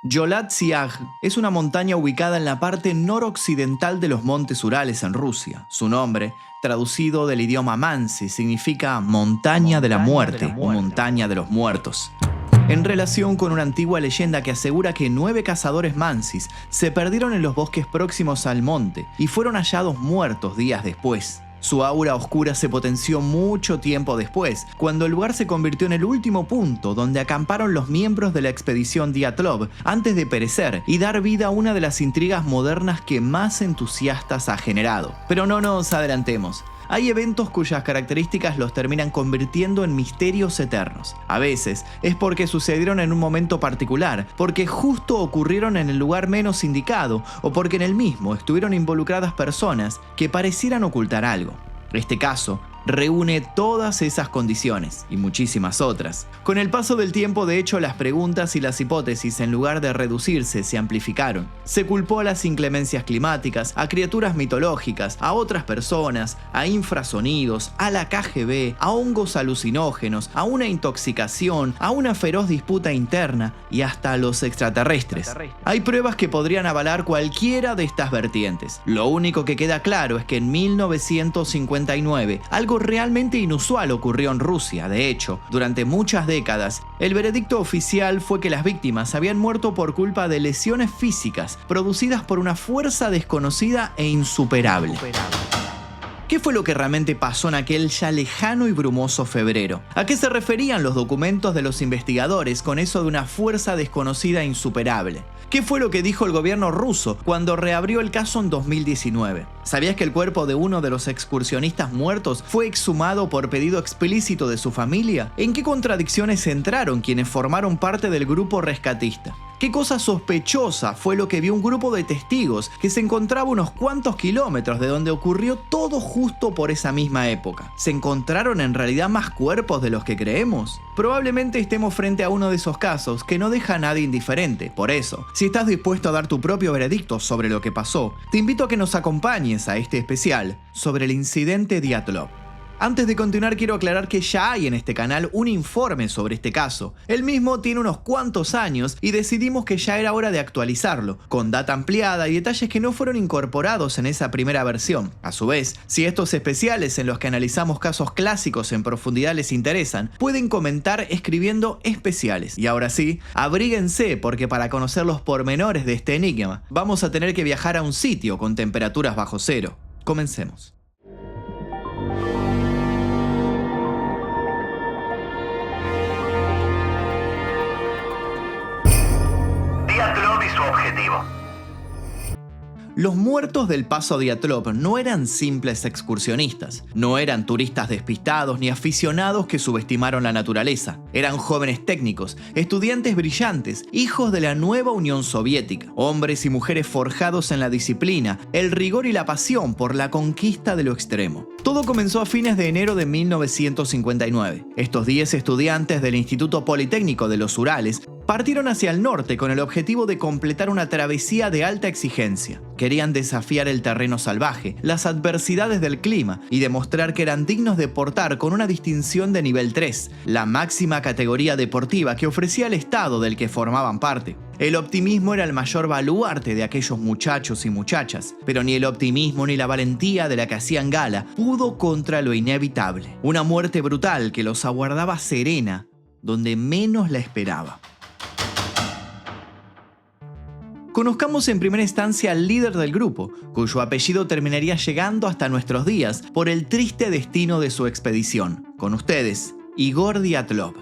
Yolat-Siag es una montaña ubicada en la parte noroccidental de los montes Urales en Rusia. Su nombre, traducido del idioma mansi, significa montaña de la muerte o montaña de los muertos, en relación con una antigua leyenda que asegura que 9 cazadores mansis se perdieron en los bosques próximos al monte y fueron hallados muertos días después. Su aura oscura se potenció mucho tiempo después, cuando el lugar se convirtió en el último punto donde acamparon los miembros de la expedición Dyatlov antes de perecer y dar vida a una de las intrigas modernas que más entusiastas ha generado. Pero no nos adelantemos. Hay eventos cuyas características los terminan convirtiendo en misterios eternos. A veces es porque sucedieron en un momento particular, porque justo ocurrieron en el lugar menos indicado o porque en el mismo estuvieron involucradas personas que parecieran ocultar algo. Este caso reúne todas esas condiciones y muchísimas otras. Con el paso del tiempo, de hecho, las preguntas y las hipótesis, en lugar de reducirse, se amplificaron. Se culpó a las inclemencias climáticas, a criaturas mitológicas, a otras personas, a infrasonidos, a la KGB, a hongos alucinógenos, a una intoxicación, a una feroz disputa interna y hasta a los extraterrestres. Hay pruebas que podrían avalar cualquiera de estas vertientes. Lo único que queda claro es que en 1959 algo realmente inusual ocurrió en Rusia. De hecho, durante muchas décadas, el veredicto oficial fue que las víctimas habían muerto por culpa de lesiones físicas producidas por una fuerza desconocida e insuperable. ¿Qué fue lo que realmente pasó en aquel ya lejano y brumoso febrero? ¿A qué se referían los documentos de los investigadores con eso de una fuerza desconocida e insuperable? ¿Qué fue lo que dijo el gobierno ruso cuando reabrió el caso en 2019? ¿Sabías que el cuerpo de uno de los excursionistas muertos fue exhumado por pedido explícito de su familia? ¿En qué contradicciones entraron quienes formaron parte del grupo rescatista? ¿Qué cosa sospechosa fue lo que vio un grupo de testigos que se encontraba unos cuantos kilómetros de donde ocurrió todo justo por esa misma época? ¿Se encontraron en realidad más cuerpos de los que creemos? Probablemente estemos frente a uno de esos casos que no deja a nadie indiferente. Por eso, si estás dispuesto a dar tu propio veredicto sobre lo que pasó, te invito a que nos acompañes a este especial sobre el incidente Dyatlov. Antes de continuar, quiero aclarar que ya hay en este canal un informe sobre este caso. El mismo tiene unos cuantos años y decidimos que ya era hora de actualizarlo, con data ampliada y detalles que no fueron incorporados en esa primera versión. A su vez, si estos especiales en los que analizamos casos clásicos en profundidad les interesan, pueden comentar escribiendo especiales. Y ahora sí, abríguense porque para conocer los pormenores de este enigma, vamos a tener que viajar a un sitio con temperaturas bajo cero. Comencemos. Dyatlov y su objetivo. Los muertos del paso Dyatlov no eran simples excursionistas, no eran turistas despistados ni aficionados que subestimaron la naturaleza. Eran jóvenes técnicos, estudiantes brillantes, hijos de la nueva Unión Soviética, hombres y mujeres forjados en la disciplina, el rigor y la pasión por la conquista de lo extremo. Todo comenzó a fines de enero de 1959. Estos 10 estudiantes del Instituto Politécnico de los Urales partieron hacia el norte con el objetivo de completar una travesía de alta exigencia. Querían desafiar el terreno salvaje, las adversidades del clima y demostrar que eran dignos de portar con una distinción de nivel 3, la máxima categoría deportiva que ofrecía el estado del que formaban parte. El optimismo era el mayor baluarte de aquellos muchachos y muchachas, pero ni el optimismo ni la valentía de la que hacían gala pudo contra lo inevitable. Una muerte brutal que los aguardaba serena, donde menos la esperaba. Conozcamos en primera instancia al líder del grupo, cuyo apellido terminaría llegando hasta nuestros días por el triste destino de su expedición. Con ustedes, Igor Dyatlov.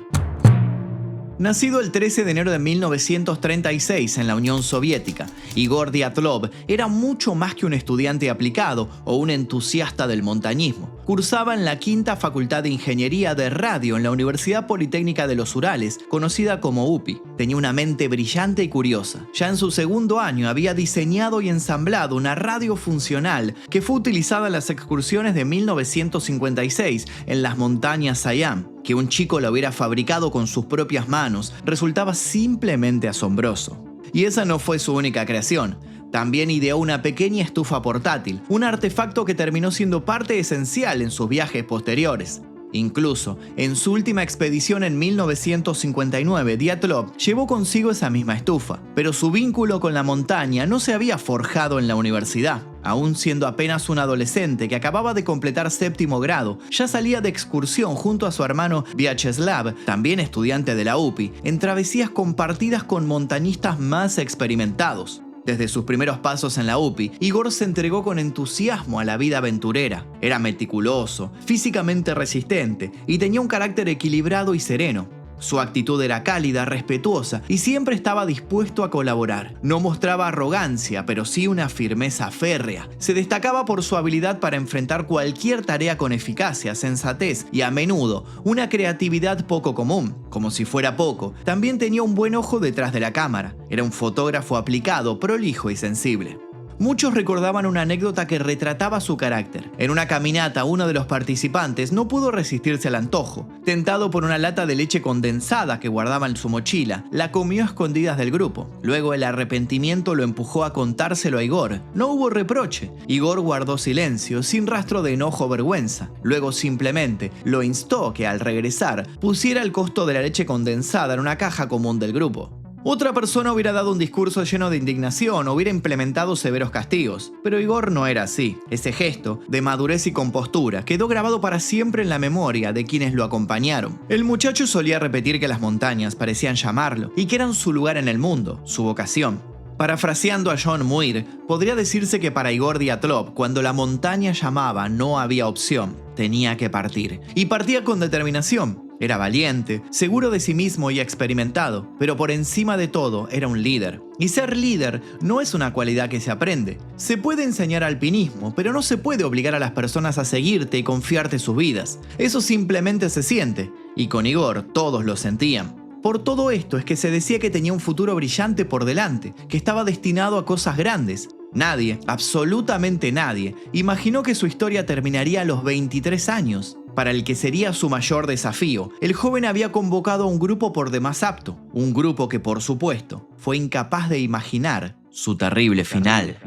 Nacido el 13 de enero de 1936 en la Unión Soviética, Igor Dyatlov era mucho más que un estudiante aplicado o un entusiasta del montañismo. Cursaba en la Quinta Facultad de Ingeniería de Radio en la Universidad Politécnica de los Urales, conocida como UPI. Tenía una mente brillante y curiosa. Ya en su segundo año había diseñado y ensamblado una radio funcional que fue utilizada en las excursiones de 1956 en las montañas Sayam. Que un chico la hubiera fabricado con sus propias manos resultaba simplemente asombroso. Y esa no fue su única creación. También ideó una pequeña estufa portátil, un artefacto que terminó siendo parte esencial en sus viajes posteriores. Incluso, en su última expedición en 1959, Dyatlov llevó consigo esa misma estufa, pero su vínculo con la montaña no se había forjado en la universidad. Aún siendo apenas un adolescente que acababa de completar 7º grado, ya salía de excursión junto a su hermano Vyacheslav, también estudiante de la UPI, en travesías compartidas con montañistas más experimentados. Desde sus primeros pasos en la UPI, Igor se entregó con entusiasmo a la vida aventurera. Era meticuloso, físicamente resistente y tenía un carácter equilibrado y sereno. Su actitud era cálida, respetuosa y siempre estaba dispuesto a colaborar. No mostraba arrogancia, pero sí una firmeza férrea. Se destacaba por su habilidad para enfrentar cualquier tarea con eficacia, sensatez y a menudo una creatividad poco común. Como si fuera poco, también tenía un buen ojo detrás de la cámara. Era un fotógrafo aplicado, prolijo y sensible. Muchos recordaban una anécdota que retrataba su carácter. En una caminata, uno de los participantes no pudo resistirse al antojo. Tentado por una lata de leche condensada que guardaba en su mochila, la comió a escondidas del grupo. Luego el arrepentimiento lo empujó a contárselo a Igor. No hubo reproche. Igor guardó silencio, sin rastro de enojo o vergüenza. Luego simplemente lo instó que al regresar pusiera el costo de la leche condensada en una caja común del grupo. Otra persona hubiera dado un discurso lleno de indignación o hubiera implementado severos castigos, pero Igor no era así. Ese gesto de madurez y compostura quedó grabado para siempre en la memoria de quienes lo acompañaron. El muchacho solía repetir que las montañas parecían llamarlo y que eran su lugar en el mundo, su vocación. Parafraseando a John Muir, podría decirse que para Igor Dyatlov, cuando la montaña llamaba, no había opción, tenía que partir. Y partía con determinación. Era valiente, seguro de sí mismo y experimentado, pero por encima de todo era un líder. Y ser líder no es una cualidad que se aprende. Se puede enseñar alpinismo, pero no se puede obligar a las personas a seguirte y confiarte sus vidas. Eso simplemente se siente, y con Igor todos lo sentían. Por todo esto es que se decía que tenía un futuro brillante por delante, que estaba destinado a cosas grandes. Nadie, absolutamente nadie, imaginó que su historia terminaría a los 23 años. Para el que sería su mayor desafío, el joven había convocado a un grupo por demás apto, un grupo que, por supuesto, fue incapaz de imaginar su terrible final.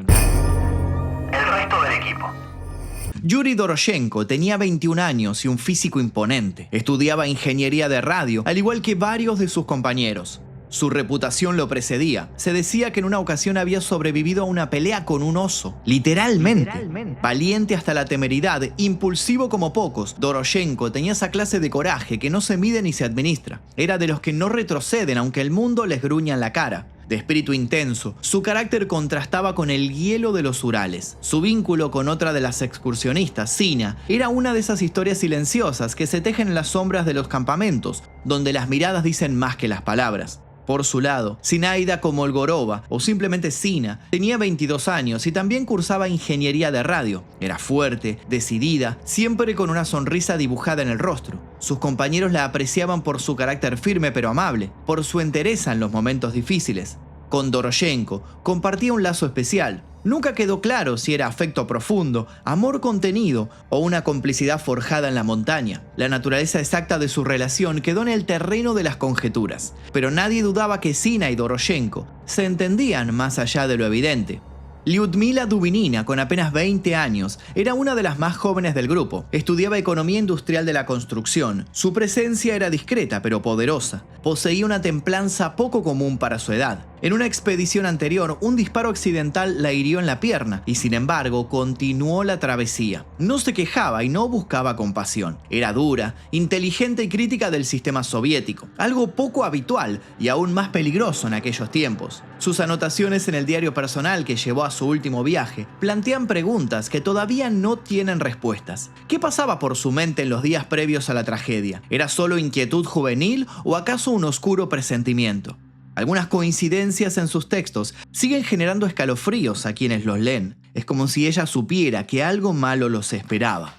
El resto del equipo. Yuri Doroshenko tenía 21 años y un físico imponente. Estudiaba ingeniería de radio, al igual que varios de sus compañeros. Su reputación lo precedía. Se decía que en una ocasión había sobrevivido a una pelea con un oso. Literalmente. Valiente hasta la temeridad, impulsivo como pocos, Doroshenko tenía esa clase de coraje que no se mide ni se administra. Era de los que no retroceden aunque el mundo les gruña en la cara. De espíritu intenso, su carácter contrastaba con el hielo de los Urales. Su vínculo con otra de las excursionistas, Sina, era una de esas historias silenciosas que se tejen en las sombras de los campamentos, donde las miradas dicen más que las palabras. Por su lado, Zinaida Komolgorova, o simplemente Sina, tenía 22 años y también cursaba ingeniería de radio. Era fuerte, decidida, siempre con una sonrisa dibujada en el rostro. Sus compañeros la apreciaban por su carácter firme pero amable, por su entereza en los momentos difíciles. Con Doroshenko compartía un lazo especial. Nunca quedó claro si era afecto profundo, amor contenido o una complicidad forjada en la montaña. La naturaleza exacta de su relación quedó en el terreno de las conjeturas, pero nadie dudaba que Sina y Doroshenko se entendían más allá de lo evidente. Lyudmila Dubinina, con apenas 20 años, era una de las más jóvenes del grupo. Estudiaba economía industrial de la construcción. Su presencia era discreta pero poderosa. Poseía una templanza poco común para su edad. En una expedición anterior, un disparo accidental la hirió en la pierna y, sin embargo, continuó la travesía. No se quejaba y no buscaba compasión. Era dura, inteligente y crítica del sistema soviético, algo poco habitual y aún más peligroso en aquellos tiempos. Sus anotaciones en el diario personal que llevó a su último viaje plantean preguntas que todavía no tienen respuestas. ¿Qué pasaba por su mente en los días previos a la tragedia? ¿Era solo inquietud juvenil o acaso un oscuro presentimiento? Algunas coincidencias en sus textos siguen generando escalofríos a quienes los leen. Es como si ella supiera que algo malo los esperaba.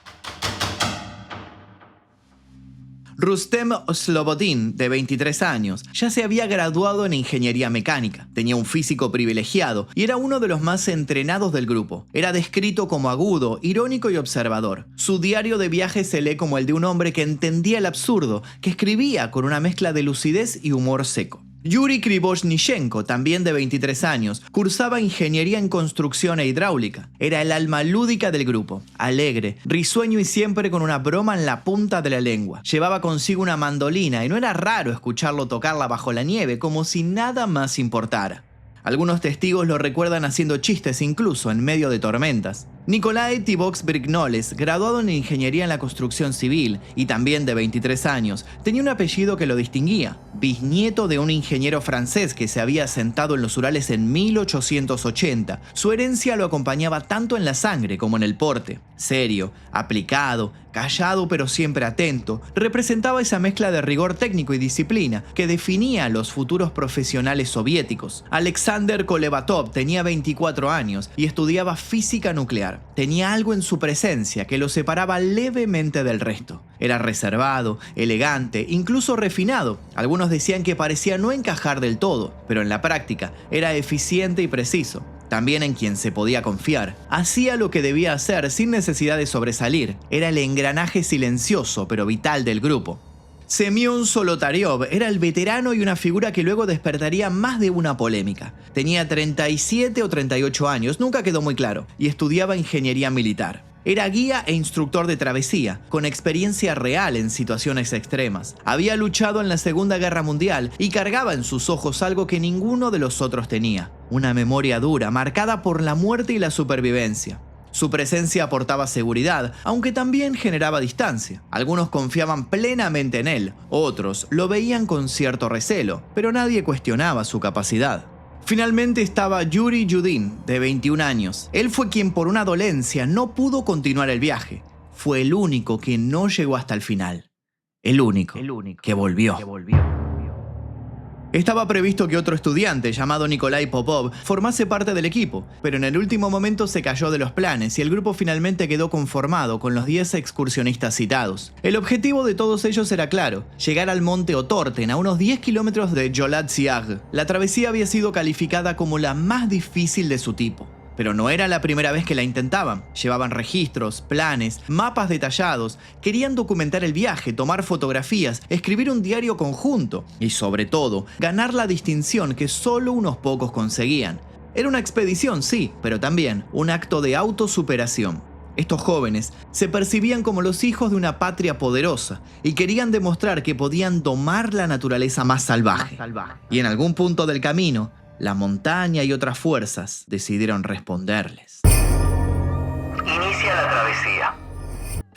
Rustem Slobodin, de 23 años, ya se había graduado en ingeniería mecánica. Tenía un físico privilegiado y era uno de los más entrenados del grupo. Era descrito como agudo, irónico y observador. Su diario de viaje se lee como el de un hombre que entendía el absurdo, que escribía con una mezcla de lucidez y humor seco. Yuri Krivoshnichenko, también de 23 años, cursaba ingeniería en construcción e hidráulica. Era el alma lúdica del grupo, alegre, risueño y siempre con una broma en la punta de la lengua. Llevaba consigo una mandolina y no era raro escucharlo tocarla bajo la nieve como si nada más importara. Algunos testigos lo recuerdan haciendo chistes incluso en medio de tormentas. Nikolai Tibox-Brignoles, graduado en ingeniería en la construcción civil y también de 23 años, tenía un apellido que lo distinguía, bisnieto de un ingeniero francés que se había asentado en los Urales en 1880. Su herencia lo acompañaba tanto en la sangre como en el porte. Serio, aplicado, callado pero siempre atento, representaba esa mezcla de rigor técnico y disciplina que definía a los futuros profesionales soviéticos. Alexander Kolevatov tenía 24 años y estudiaba física nuclear. Tenía algo en su presencia que lo separaba levemente del resto. Era reservado, elegante, incluso refinado. Algunos decían que parecía no encajar del todo, pero en la práctica era eficiente y preciso. También en quien se podía confiar. Hacía lo que debía hacer sin necesidad de sobresalir. Era el engranaje silencioso pero vital del grupo. Semyon Solotaryov era el veterano y una figura que luego despertaría más de una polémica. Tenía 37 o 38 años, nunca quedó muy claro, y estudiaba ingeniería militar. Era guía e instructor de travesía, con experiencia real en situaciones extremas. Había luchado en la Segunda Guerra Mundial y cargaba en sus ojos algo que ninguno de los otros tenía: una memoria dura, marcada por la muerte y la supervivencia. Su presencia aportaba seguridad, aunque también generaba distancia. Algunos confiaban plenamente en él, otros lo veían con cierto recelo, pero nadie cuestionaba su capacidad. Finalmente estaba Yuri Yudin, de 21 años. Él fue quien por una dolencia no pudo continuar el viaje. Fue el único que no llegó hasta el final. El único que volvió. Estaba previsto que otro estudiante, llamado Nikolai Popov, formase parte del equipo, pero en el último momento se cayó de los planes y el grupo finalmente quedó conformado con los 10 excursionistas citados. El objetivo de todos ellos era claro: llegar al monte Otorten, a unos 10 kilómetros de Yolatsiag. La travesía había sido calificada como la más difícil de su tipo. Pero no era la primera vez que la intentaban. Llevaban registros, planes, mapas detallados, querían documentar el viaje, tomar fotografías, escribir un diario conjunto y, sobre todo, ganar la distinción que solo unos pocos conseguían. Era una expedición, sí, pero también un acto de autosuperación. Estos jóvenes se percibían como los hijos de una patria poderosa y querían demostrar que podían domar la naturaleza más salvaje. Y en algún punto del camino, la montaña y otras fuerzas decidieron responderles. Inicia la travesía.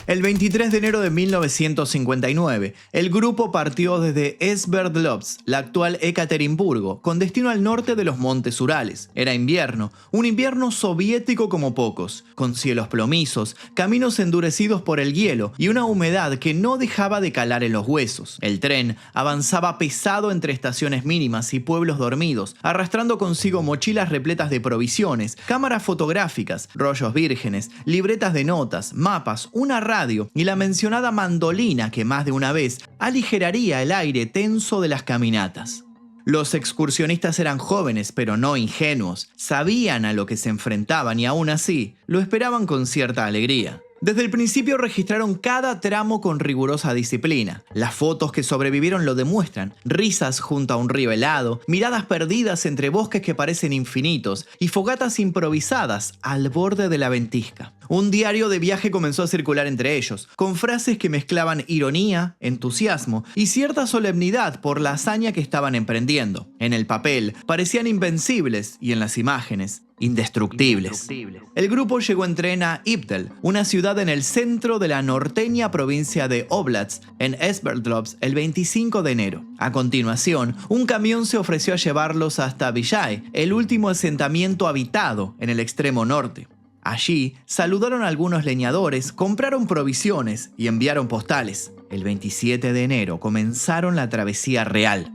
El 23 de enero de 1959, el grupo partió desde Sverdlovsk, la actual Ekaterimburgo, con destino al norte de los Montes Urales. Era invierno, un invierno soviético como pocos, con cielos plomizos, caminos endurecidos por el hielo y una humedad que no dejaba de calar en los huesos. El tren avanzaba pesado entre estaciones mínimas y pueblos dormidos, arrastrando consigo mochilas repletas de provisiones, cámaras fotográficas, rollos vírgenes, libretas de notas, mapas, una radio y la mencionada mandolina que más de una vez aligeraría el aire tenso de las caminatas. Los excursionistas eran jóvenes pero no ingenuos, sabían a lo que se enfrentaban y aún así lo esperaban con cierta alegría. Desde el principio registraron cada tramo con rigurosa disciplina. Las fotos que sobrevivieron lo demuestran: risas junto a un río helado, miradas perdidas entre bosques que parecen infinitos y fogatas improvisadas al borde de la ventisca. Un diario de viaje comenzó a circular entre ellos, con frases que mezclaban ironía, entusiasmo y cierta solemnidad por la hazaña que estaban emprendiendo. En el papel parecían invencibles y en las imágenes indestructibles. El grupo llegó en tren a Iptel, una ciudad en el centro de la norteña provincia de Oblast, en Sverdlovsk, el 25 de enero. A continuación, un camión se ofreció a llevarlos hasta Villay, el último asentamiento habitado en el extremo norte. Allí saludaron a algunos leñadores, compraron provisiones y enviaron postales. El 27 de enero comenzaron la travesía real.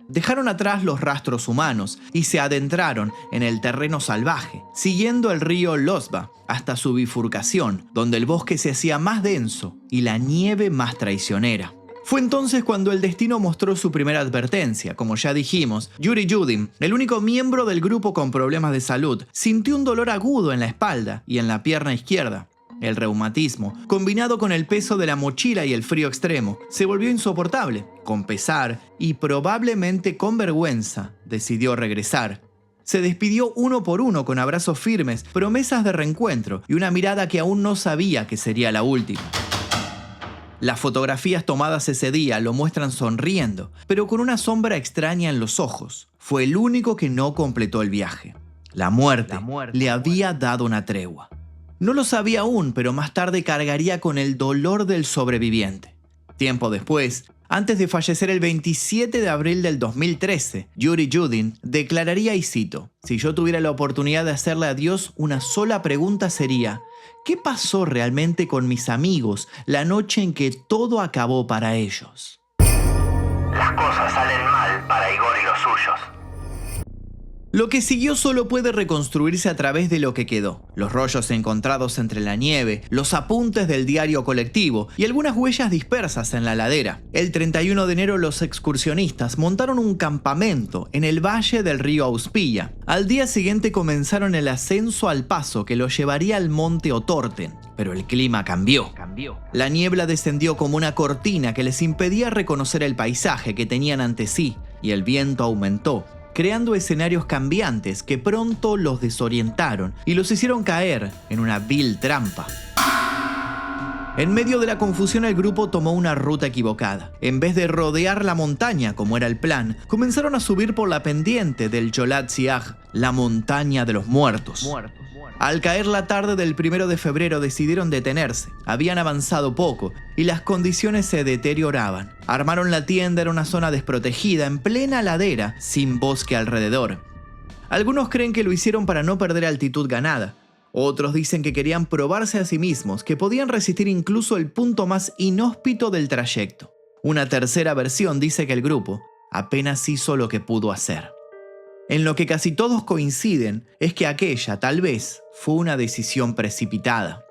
Dejaron atrás los rastros humanos y se adentraron en el terreno salvaje, siguiendo el río Losva hasta su bifurcación, donde el bosque se hacía más denso y la nieve más traicionera. Fue entonces cuando el destino mostró su primera advertencia. Como ya dijimos, Yuri Yudin, el único miembro del grupo con problemas de salud, sintió un dolor agudo en la espalda y en la pierna izquierda. El reumatismo, combinado con el peso de la mochila y el frío extremo, se volvió insoportable. Con pesar y probablemente con vergüenza, decidió regresar. Se despidió uno por uno con abrazos firmes, promesas de reencuentro y una mirada que aún no sabía que sería la última. Las fotografías tomadas ese día lo muestran sonriendo, pero con una sombra extraña en los ojos. Fue el único que no completó el viaje. La muerte le había dado una tregua. No lo sabía aún, pero más tarde cargaría con el dolor del sobreviviente. Tiempo después, antes de fallecer el 27 de abril del 2013, Yuri Yudin declararía, y cito: "Si yo tuviera la oportunidad de hacerle a Dios una sola pregunta sería: ¿qué pasó realmente con mis amigos la noche en que todo acabó para ellos?". Las cosas salen mal para Igor y los suyos. Lo que siguió solo puede reconstruirse a través de lo que quedó. Los rollos encontrados entre la nieve, los apuntes del diario colectivo y algunas huellas dispersas en la ladera. El 31 de enero los excursionistas montaron un campamento en el valle del río Auspilla. Al día siguiente comenzaron el ascenso al paso que los llevaría al monte Otorten. Pero el clima cambió. La niebla descendió como una cortina que les impedía reconocer el paisaje que tenían ante sí, y el viento aumentó, creando escenarios cambiantes que pronto los desorientaron y los hicieron caer en una vil trampa. En medio de la confusión, el grupo tomó una ruta equivocada. En vez de rodear la montaña, como era el plan, comenzaron a subir por la pendiente del Yolat Siag, la montaña de los muertos. Al caer la tarde del 1 de febrero decidieron detenerse. Habían avanzado poco y las condiciones se deterioraban. Armaron la tienda en una zona desprotegida, en plena ladera, sin bosque alrededor. Algunos creen que lo hicieron para no perder altitud ganada. Otros dicen que querían probarse a sí mismos, que podían resistir incluso el punto más inhóspito del trayecto. Una tercera versión dice que el grupo apenas hizo lo que pudo hacer. En lo que casi todos coinciden es que aquella, tal vez, fue una decisión precipitada.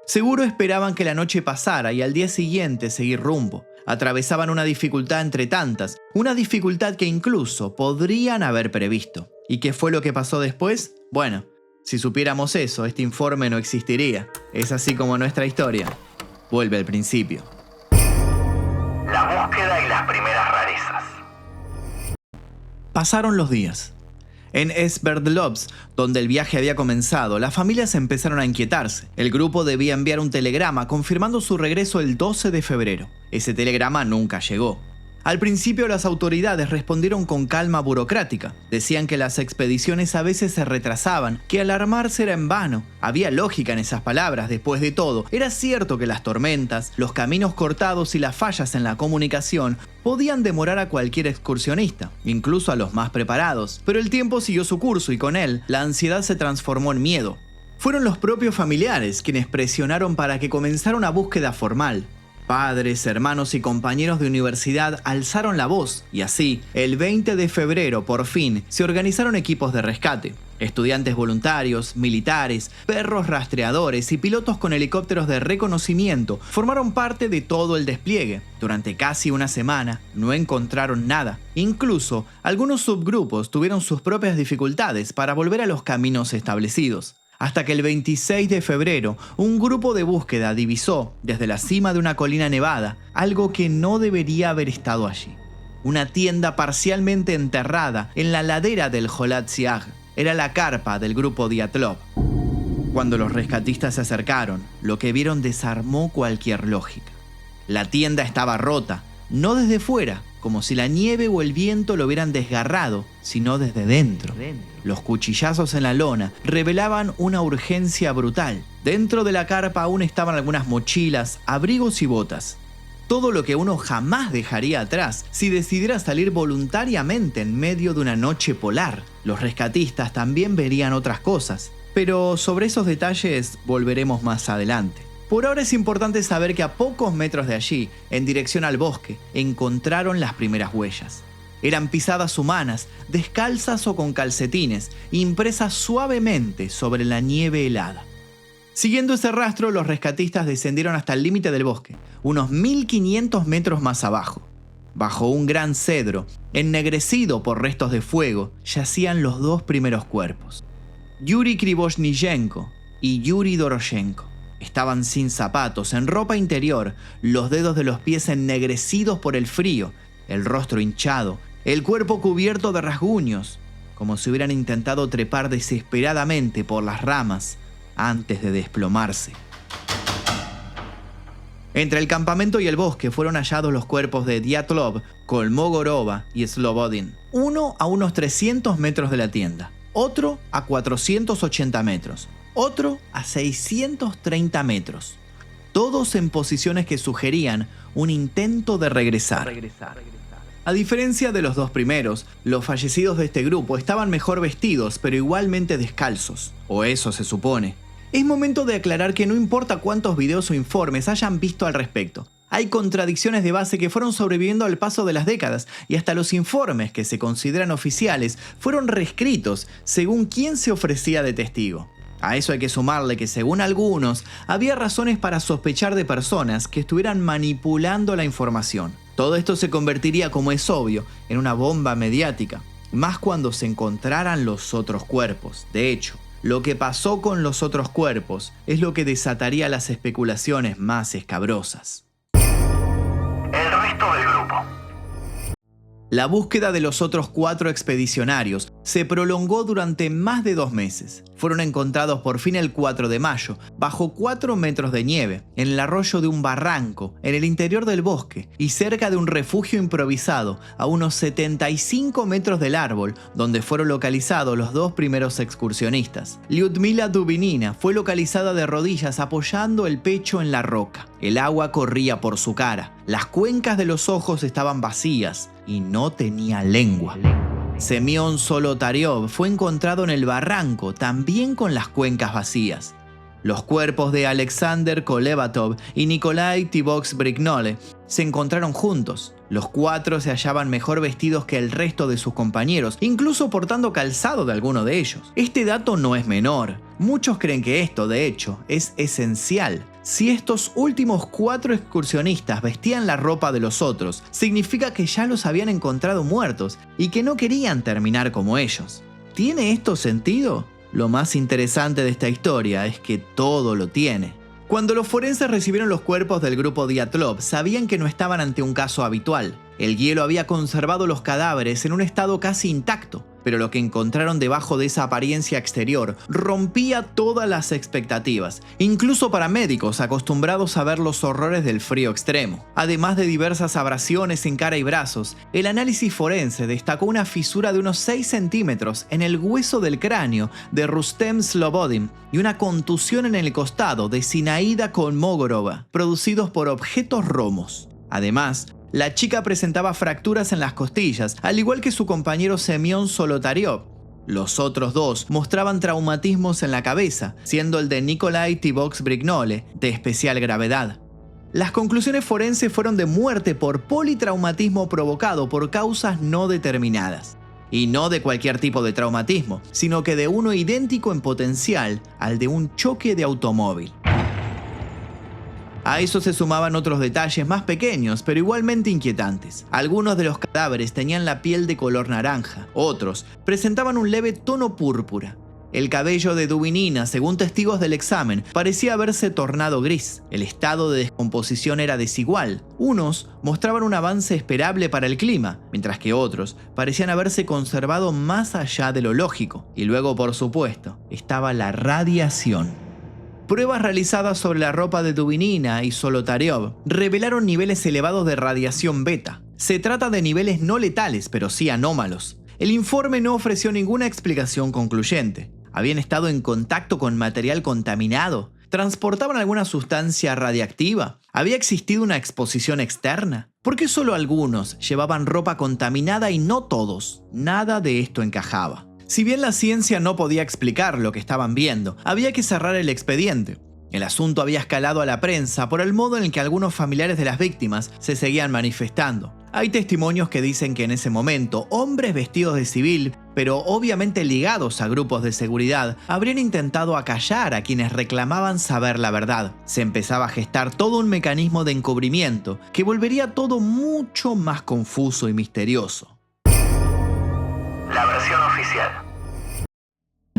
Seguro esperaban que la noche pasara y al día siguiente seguir rumbo. Atravesaban una dificultad entre tantas, una dificultad que incluso podrían haber previsto. ¿Y qué fue lo que pasó después? Bueno, si supiéramos eso, este informe no existiría. Es así como nuestra historia vuelve al principio. La búsqueda y las primeras rarezas. Pasaron los días. En Sverdlovsk, donde el viaje había comenzado, las familias empezaron a inquietarse. El grupo debía enviar un telegrama confirmando su regreso el 12 de febrero. Ese telegrama nunca llegó. Al principio las autoridades respondieron con calma burocrática. Decían que las expediciones a veces se retrasaban, que alarmarse era en vano. Había lógica en esas palabras, después de todo. Era cierto que las tormentas, los caminos cortados y las fallas en la comunicación podían demorar a cualquier excursionista, incluso a los más preparados. Pero el tiempo siguió su curso y con él, la ansiedad se transformó en miedo. Fueron los propios familiares quienes presionaron para que comenzara una búsqueda formal. Padres, hermanos y compañeros de universidad alzaron la voz y así, el 20 de febrero, por fin, se organizaron equipos de rescate. Estudiantes voluntarios, militares, perros rastreadores y pilotos con helicópteros de reconocimiento formaron parte de todo el despliegue. Durante casi una semana no encontraron nada. Incluso, algunos subgrupos tuvieron sus propias dificultades para volver a los caminos establecidos. Hasta que el 26 de febrero, un grupo de búsqueda divisó, desde la cima de una colina nevada, algo que no debería haber estado allí. Una tienda parcialmente enterrada en la ladera del Yolat Siag. Era la carpa del grupo Dyatlov. Cuando los rescatistas se acercaron, lo que vieron desarmó cualquier lógica. La tienda estaba rota, no desde fuera, como si la nieve o el viento lo hubieran desgarrado, sino desde dentro. Los cuchillazos en la lona revelaban una urgencia brutal. Dentro de la carpa aún estaban algunas mochilas, abrigos y botas. Todo lo que uno jamás dejaría atrás si decidiera salir voluntariamente en medio de una noche polar. Los rescatistas también verían otras cosas, pero sobre esos detalles volveremos más adelante. Por ahora es importante saber que a pocos metros de allí, en dirección al bosque, encontraron las primeras huellas. Eran pisadas humanas, descalzas o con calcetines, impresas suavemente sobre la nieve helada. Siguiendo ese rastro, los rescatistas descendieron hasta el límite del bosque, unos 1500 metros más abajo. Bajo un gran cedro, ennegrecido por restos de fuego, yacían los dos primeros cuerpos: Yuri Krivoshnyenko y Yuri Doroshenko. Estaban sin zapatos, en ropa interior, los dedos de los pies ennegrecidos por el frío, el rostro hinchado, el cuerpo cubierto de rasguños, como si hubieran intentado trepar desesperadamente por las ramas antes de desplomarse. Entre el campamento y el bosque fueron hallados los cuerpos de Dyatlov, Kolmogorova y Slobodin. Uno a unos 300 metros de la tienda, otro a 480 metros, otro a 630 metros. Todos en posiciones que sugerían un intento de regresar. A diferencia de los dos primeros, los fallecidos de este grupo estaban mejor vestidos, pero igualmente descalzos. O eso se supone. Es momento de aclarar que no importa cuántos videos o informes hayan visto al respecto. Hay contradicciones de base que fueron sobreviviendo al paso de las décadas y hasta los informes que se consideran oficiales fueron reescritos según quién se ofrecía de testigo. A eso hay que sumarle que según algunos había razones para sospechar de personas que estuvieran manipulando la información. Todo esto se convertiría, como es obvio, en una bomba mediática, más cuando se encontraran los otros cuerpos. De hecho, lo que pasó con los otros cuerpos es lo que desataría las especulaciones más escabrosas. El resto del grupo. La búsqueda de los otros 4 expedicionarios se prolongó durante más de 2 meses. Fueron encontrados por fin el 4 de mayo, bajo 4 metros de nieve, en el arroyo de un barranco, en el interior del bosque y cerca de un refugio improvisado, a unos 75 metros del árbol, donde fueron localizados los 2 primeros excursionistas. Lyudmila Dubinina fue localizada de rodillas apoyando el pecho en la roca. El agua corría por su cara, las cuencas de los ojos estaban vacías y no tenía lengua. Semión Solotariov fue encontrado en el barranco, también con las cuencas vacías. Los cuerpos de Alexander Kolevatov y Nikolai Tibox-Brignole se encontraron juntos. Los 4 se hallaban mejor vestidos que el resto de sus compañeros, incluso portando calzado de alguno de ellos. Este dato no es menor. Muchos creen que esto, de hecho, es esencial. Si estos últimos 4 excursionistas vestían la ropa de los otros, significa que ya los habían encontrado muertos y que no querían terminar como ellos. ¿Tiene esto sentido? Lo más interesante de esta historia es que todo lo tiene. Cuando los forenses recibieron los cuerpos del grupo Dyatlov, sabían que no estaban ante un caso habitual. El hielo había conservado los cadáveres en un estado casi intacto, pero lo que encontraron debajo de esa apariencia exterior rompía todas las expectativas, incluso para médicos acostumbrados a ver los horrores del frío extremo. Además de diversas abrasiones en cara y brazos, el análisis forense destacó una fisura de unos 6 centímetros en el hueso del cráneo de Rustem Slobodin y una contusión en el costado de Zinaida Kolmogorova, producidos por objetos romos. Además, la chica presentaba fracturas en las costillas, al igual que su compañero Semión Solotariov. Los otros 2 mostraban traumatismos en la cabeza, siendo el de Nikolai Tibox-Brignole de especial gravedad. Las conclusiones forenses fueron de muerte por politraumatismo provocado por causas no determinadas. Y no de cualquier tipo de traumatismo, sino que de uno idéntico en potencial al de un choque de automóvil. A eso se sumaban otros detalles más pequeños, pero igualmente inquietantes. Algunos de los cadáveres tenían la piel de color naranja, otros presentaban un leve tono púrpura. El cabello de Dubinina, según testigos del examen, parecía haberse tornado gris. El estado de descomposición era desigual. Unos mostraban un avance esperable para el clima, mientras que otros parecían haberse conservado más allá de lo lógico. Y luego, por supuesto, estaba la radiación. Pruebas realizadas sobre la ropa de Dubinina y Solotariov revelaron niveles elevados de radiación beta. Se trata de niveles no letales, pero sí anómalos. El informe no ofreció ninguna explicación concluyente. ¿Habían estado en contacto con material contaminado? ¿Transportaban alguna sustancia radiactiva? ¿Había existido una exposición externa? ¿Por qué solo algunos llevaban ropa contaminada y no todos? Nada de esto encajaba. Si bien la ciencia no podía explicar lo que estaban viendo, había que cerrar el expediente. El asunto había escalado a la prensa por el modo en el que algunos familiares de las víctimas se seguían manifestando. Hay testimonios que dicen que en ese momento, hombres vestidos de civil, pero obviamente ligados a grupos de seguridad, habrían intentado acallar a quienes reclamaban saber la verdad. Se empezaba a gestar todo un mecanismo de encubrimiento que volvería todo mucho más confuso y misterioso. La versión oficial.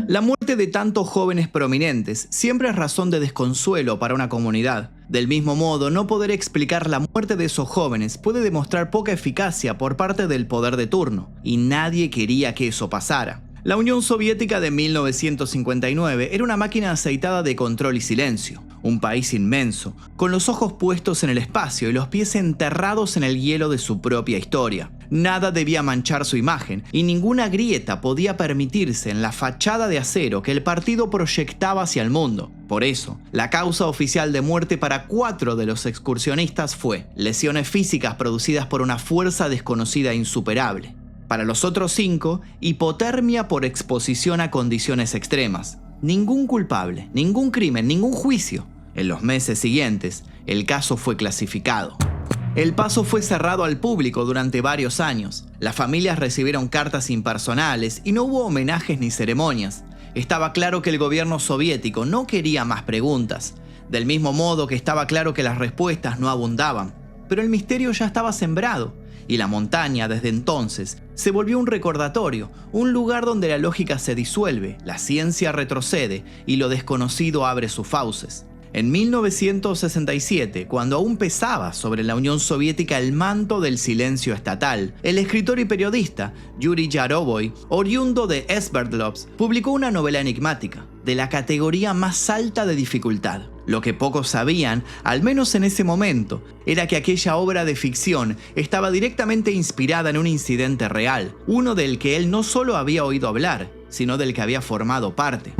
La muerte de tantos jóvenes prominentes siempre es razón de desconsuelo para una comunidad. Del mismo modo, no poder explicar la muerte de esos jóvenes puede demostrar poca eficacia por parte del poder de turno, y nadie quería que eso pasara. La Unión Soviética de 1959 era una máquina aceitada de control y silencio. Un país inmenso, con los ojos puestos en el espacio y los pies enterrados en el hielo de su propia historia. Nada debía manchar su imagen y ninguna grieta podía permitirse en la fachada de acero que el partido proyectaba hacia el mundo. Por eso, la causa oficial de muerte para 4 de los excursionistas fue lesiones físicas producidas por una fuerza desconocida e insuperable. Para los otros 5, hipotermia por exposición a condiciones extremas. Ningún culpable, ningún crimen, ningún juicio. En los meses siguientes, el caso fue clasificado. El paso fue cerrado al público durante varios años. Las familias recibieron cartas impersonales y no hubo homenajes ni ceremonias. Estaba claro que el gobierno soviético no quería más preguntas. Del mismo modo que estaba claro que las respuestas no abundaban. Pero el misterio ya estaba sembrado. Y la montaña, desde entonces, se volvió un recordatorio, un lugar donde la lógica se disuelve, la ciencia retrocede y lo desconocido abre sus fauces. En 1967, cuando aún pesaba sobre la Unión Soviética el manto del silencio estatal, el escritor y periodista Yuri Yarovoi, oriundo de Sverdlovsk, publicó una novela enigmática, de la categoría más alta de dificultad. Lo que pocos sabían, al menos en ese momento, era que aquella obra de ficción estaba directamente inspirada en un incidente real, uno del que él no solo había oído hablar, sino del que había formado parte.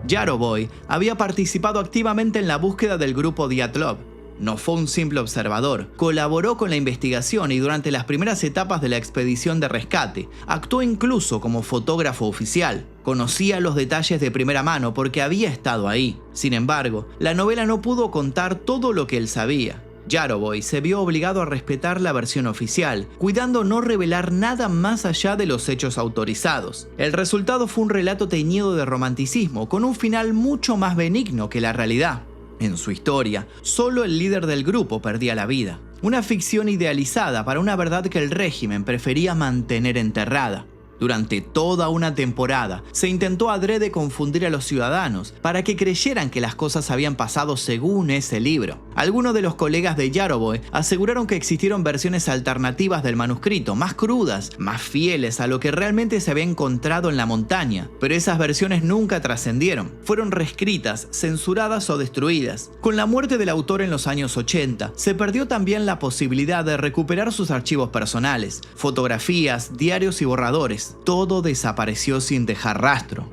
Yarovoi había participado activamente en la búsqueda del grupo Dyatlov. No fue un simple observador, colaboró con la investigación y durante las primeras etapas de la expedición de rescate, actuó incluso como fotógrafo oficial. Conocía los detalles de primera mano porque había estado ahí. Sin embargo, la novela no pudo contar todo lo que él sabía. Yarovoi se vio obligado a respetar la versión oficial, cuidando no revelar nada más allá de los hechos autorizados. El resultado fue un relato teñido de romanticismo, con un final mucho más benigno que la realidad. En su historia, solo el líder del grupo perdía la vida. Una ficción idealizada para una verdad que el régimen prefería mantener enterrada. Durante toda una temporada, se intentó adrede confundir a los ciudadanos para que creyeran que las cosas habían pasado según ese libro. Algunos de los colegas de Yarovoi aseguraron que existieron versiones alternativas del manuscrito, más crudas, más fieles a lo que realmente se había encontrado en la montaña, pero esas versiones nunca trascendieron. Fueron reescritas, censuradas o destruidas. Con la muerte del autor en los años 80, se perdió también la posibilidad de recuperar sus archivos personales, fotografías, diarios y borradores. Todo desapareció sin dejar rastro.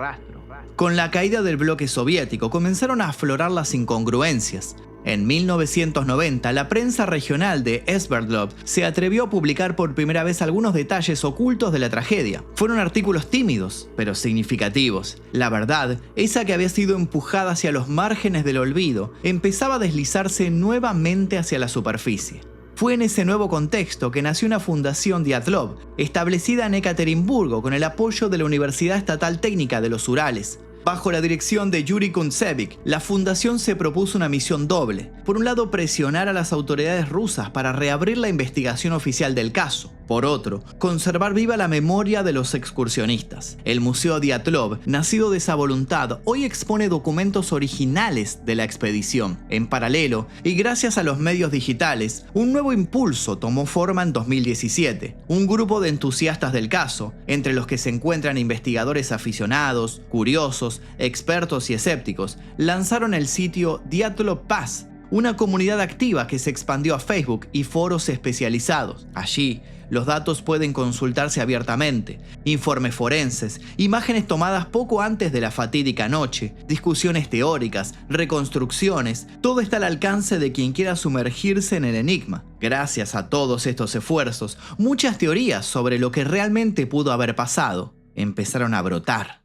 Con la caída del bloque soviético comenzaron a aflorar las incongruencias. En 1990, la prensa regional de Sverdlovsk se atrevió a publicar por primera vez algunos detalles ocultos de la tragedia. Fueron artículos tímidos, pero significativos. La verdad, esa que había sido empujada hacia los márgenes del olvido, empezaba a deslizarse nuevamente hacia la superficie. Fue en ese nuevo contexto que nació una fundación Dyatlov, establecida en Ekaterimburgo con el apoyo de la Universidad Estatal Técnica de los Urales. Bajo la dirección de Yuri Kuntsevich, la fundación se propuso una misión doble. Por un lado, presionar a las autoridades rusas para reabrir la investigación oficial del caso. Por otro, conservar viva la memoria de los excursionistas. El Museo Dyatlov, nacido de esa voluntad, hoy expone documentos originales de la expedición. En paralelo, y gracias a los medios digitales, un nuevo impulso tomó forma en 2017. Un grupo de entusiastas del caso, entre los que se encuentran investigadores aficionados, curiosos, expertos y escépticos, lanzaron el sitio Dyatlov Pass, una comunidad activa que se expandió a Facebook y foros especializados. Allí, los datos pueden consultarse abiertamente, informes forenses, imágenes tomadas poco antes de la fatídica noche, discusiones teóricas, reconstrucciones, todo está al alcance de quien quiera sumergirse en el enigma. Gracias a todos estos esfuerzos, muchas teorías sobre lo que realmente pudo haber pasado empezaron a brotar.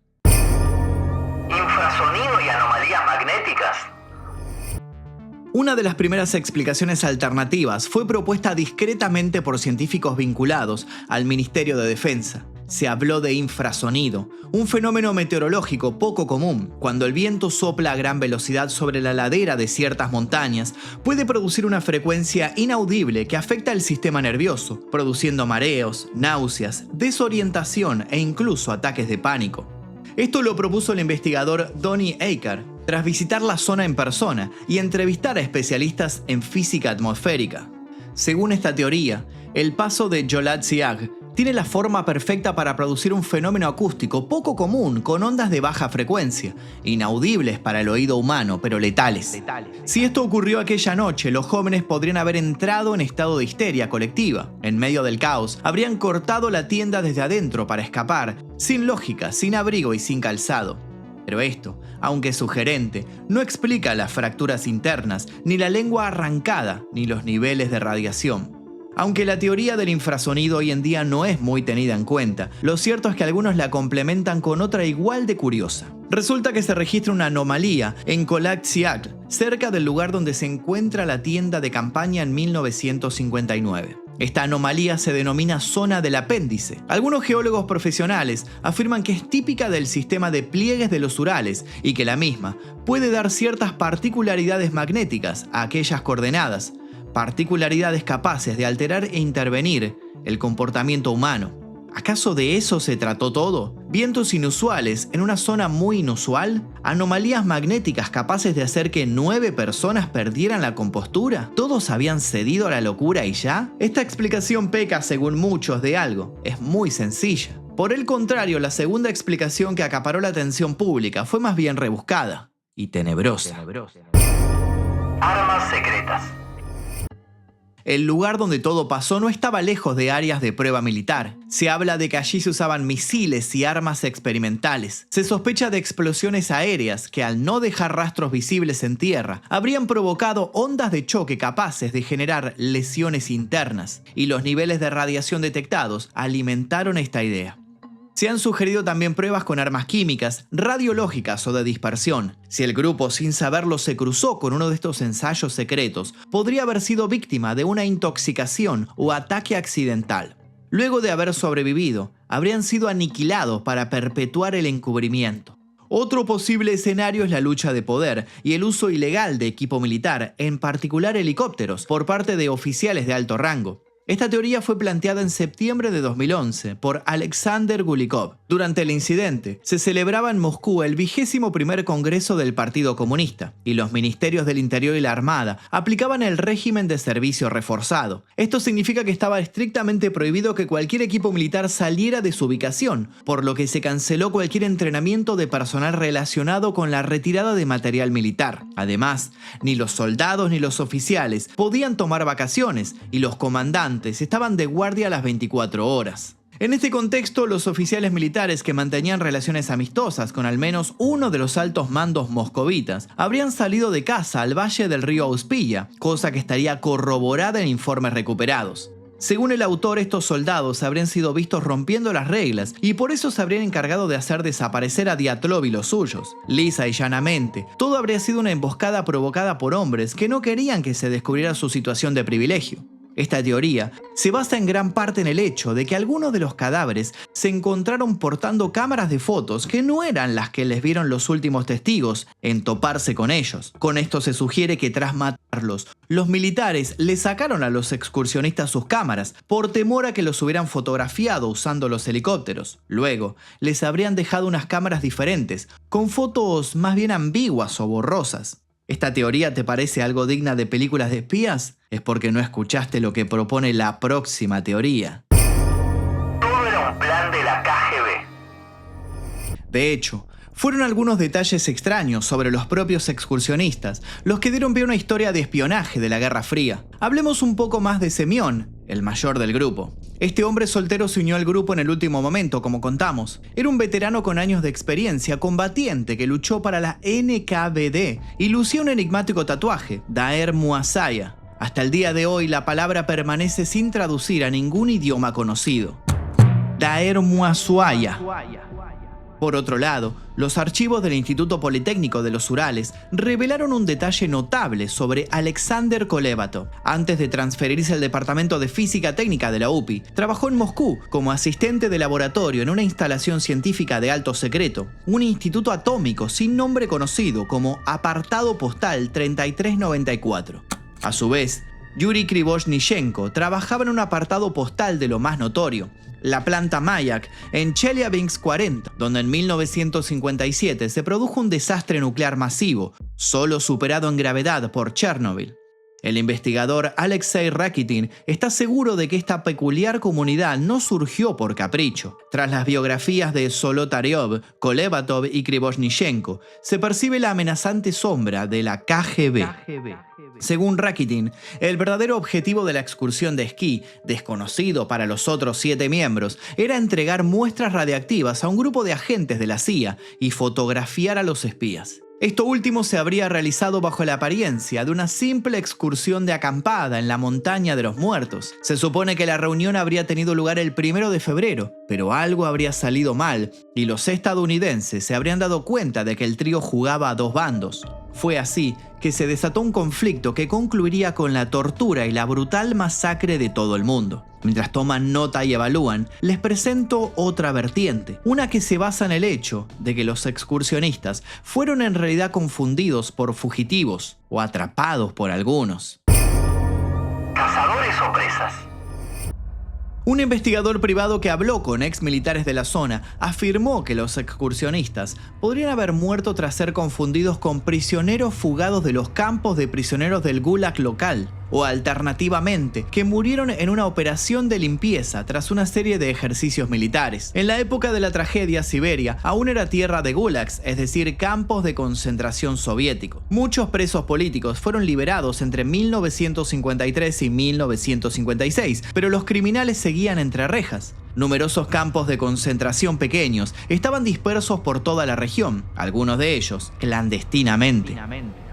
Infrasonido y anomalías magnéticas. Una de las primeras explicaciones alternativas fue propuesta discretamente por científicos vinculados al Ministerio de Defensa. Se habló de infrasonido, un fenómeno meteorológico poco común. Cuando el viento sopla a gran velocidad sobre la ladera de ciertas montañas, puede producir una frecuencia inaudible que afecta al sistema nervioso, produciendo mareos, náuseas, desorientación e incluso ataques de pánico. Esto lo propuso el investigador Donny Eichar tras visitar la zona en persona y entrevistar a especialistas en física atmosférica. Según esta teoría, el paso de Jolad-Ziag tiene la forma perfecta para producir un fenómeno acústico poco común con ondas de baja frecuencia, inaudibles para el oído humano, pero letales. Si esto ocurrió aquella noche, los jóvenes podrían haber entrado en estado de histeria colectiva. En medio del caos, habrían cortado la tienda desde adentro para escapar, sin lógica, sin abrigo y sin calzado. Pero esto, aunque sugerente, no explica las fracturas internas, ni la lengua arrancada, ni los niveles de radiación. Aunque la teoría del infrasonido hoy en día no es muy tenida en cuenta, lo cierto es que algunos la complementan con otra igual de curiosa. Resulta que se registra una anomalía en Jolad-Ziag, cerca del lugar donde se encuentra la tienda de campaña en 1959. Esta anomalía se denomina zona del apéndice. Algunos geólogos profesionales afirman que es típica del sistema de pliegues de los Urales y que la misma puede dar ciertas particularidades magnéticas a aquellas coordenadas, particularidades capaces de alterar e intervenir el comportamiento humano. ¿Acaso de eso se trató todo? ¿Vientos inusuales en una zona muy inusual? ¿Anomalías magnéticas capaces de hacer que 9 personas perdieran la compostura? ¿Todos habían cedido a la locura y ya? Esta explicación peca, según muchos, de algo. Es muy sencilla. Por el contrario, la segunda explicación que acaparó la atención pública fue más bien rebuscada y tenebrosa. Armas secretas. El lugar donde todo pasó no estaba lejos de áreas de prueba militar. Se habla de que allí se usaban misiles y armas experimentales. Se sospecha de explosiones aéreas que, al no dejar rastros visibles en tierra, habrían provocado ondas de choque capaces de generar lesiones internas. Y los niveles de radiación detectados alimentaron esta idea. Se han sugerido también pruebas con armas químicas, radiológicas o de dispersión. Si el grupo, sin saberlo, se cruzó con uno de estos ensayos secretos, podría haber sido víctima de una intoxicación o ataque accidental. Luego de haber sobrevivido, habrían sido aniquilados para perpetuar el encubrimiento. Otro posible escenario es la lucha de poder y el uso ilegal de equipo militar, en particular helicópteros, por parte de oficiales de alto rango. Esta teoría fue planteada en septiembre de 2011 por Alexander Gulikov. Durante el incidente, se celebraba en Moscú el 21º Congreso del Partido Comunista, y los ministerios del Interior y la Armada aplicaban el régimen de servicio reforzado. Esto significa que estaba estrictamente prohibido que cualquier equipo militar saliera de su ubicación, por lo que se canceló cualquier entrenamiento de personal relacionado con la retirada de material militar. Además, ni los soldados ni los oficiales podían tomar vacaciones, y los comandantes estaban de guardia a las 24 horas. En este contexto, los oficiales militares que mantenían relaciones amistosas con al menos uno de los altos mandos moscovitas habrían salido de casa al valle del río Auspilla, cosa que estaría corroborada en informes recuperados. Según el autor, estos soldados habrían sido vistos rompiendo las reglas y por eso se habrían encargado de hacer desaparecer a Diatlov y los suyos. Lisa y llanamente, todo habría sido una emboscada provocada por hombres que no querían que se descubriera su situación de privilegio. Esta teoría se basa en gran parte en el hecho de que algunos de los cadáveres se encontraron portando cámaras de fotos que no eran las que les vieron los últimos testigos en toparse con ellos. Con esto se sugiere que tras matarlos, los militares le sacaron a los excursionistas sus cámaras por temor a que los hubieran fotografiado usando los helicópteros. Luego, les habrían dejado unas cámaras diferentes, con fotos más bien ambiguas o borrosas. ¿Esta teoría te parece algo digna de películas de espías? Es porque no escuchaste lo que propone la próxima teoría. Todo era un plan de la KGB. De hecho, fueron algunos detalles extraños sobre los propios excursionistas los que dieron pie a una historia de espionaje de la Guerra Fría. Hablemos un poco más de Semyon, el mayor del grupo. Este hombre soltero se unió al grupo en el último momento, como contamos. Era un veterano con años de experiencia, combatiente que luchó para la NKVD y lucía un enigmático tatuaje, Daer Muasaya. Hasta el día de hoy la palabra permanece sin traducir a ningún idioma conocido. Daer Muasaya. Por otro lado, los archivos del Instituto Politécnico de los Urales revelaron un detalle notable sobre Alexander Kolevatov. Antes de transferirse al Departamento de Física Técnica de la UPI, trabajó en Moscú como asistente de laboratorio en una instalación científica de alto secreto, un instituto atómico sin nombre conocido como Apartado Postal 3394. A su vez, Yuri Krivoshnyshenko trabajaba en un apartado postal de lo más notorio, la planta Mayak, en Chelyabinsk 40, donde en 1957 se produjo un desastre nuclear masivo, solo superado en gravedad por Chernobyl. El investigador Alexei Rakitin está seguro de que esta peculiar comunidad no surgió por capricho. Tras las biografías de Solotaryov, Kolevatov y Krivoshnichenko, se percibe la amenazante sombra de la KGB. Según Rakitin, el verdadero objetivo de la excursión de esquí, desconocido para los otros 7 miembros, era entregar muestras radiactivas a un grupo de agentes de la CIA y fotografiar a los espías. Esto último se habría realizado bajo la apariencia de una simple excursión de acampada en la montaña de los muertos. Se supone que la reunión habría tenido lugar el 1 de febrero, pero algo habría salido mal y los estadounidenses se habrían dado cuenta de que el trío jugaba a 2 bandos. Fue así que se desató un conflicto que concluiría con la tortura y la brutal masacre de todo el mundo. Mientras toman nota y evalúan, les presento otra vertiente, una que se basa en el hecho de que los excursionistas fueron en realidad confundidos por fugitivos o atrapados por algunos. ¿Cazadores o presas? Un investigador privado que habló con ex militares de la zona afirmó que los excursionistas podrían haber muerto tras ser confundidos con prisioneros fugados de los campos de prisioneros del Gulag local, o alternativamente, que murieron en una operación de limpieza tras una serie de ejercicios militares. En la época de la tragedia, Siberia aún era tierra de gulags, es decir, campos de concentración soviéticos. Muchos presos políticos fueron liberados entre 1953 y 1956, pero los criminales seguían entre rejas. Numerosos campos de concentración pequeños estaban dispersos por toda la región, algunos de ellos clandestinamente.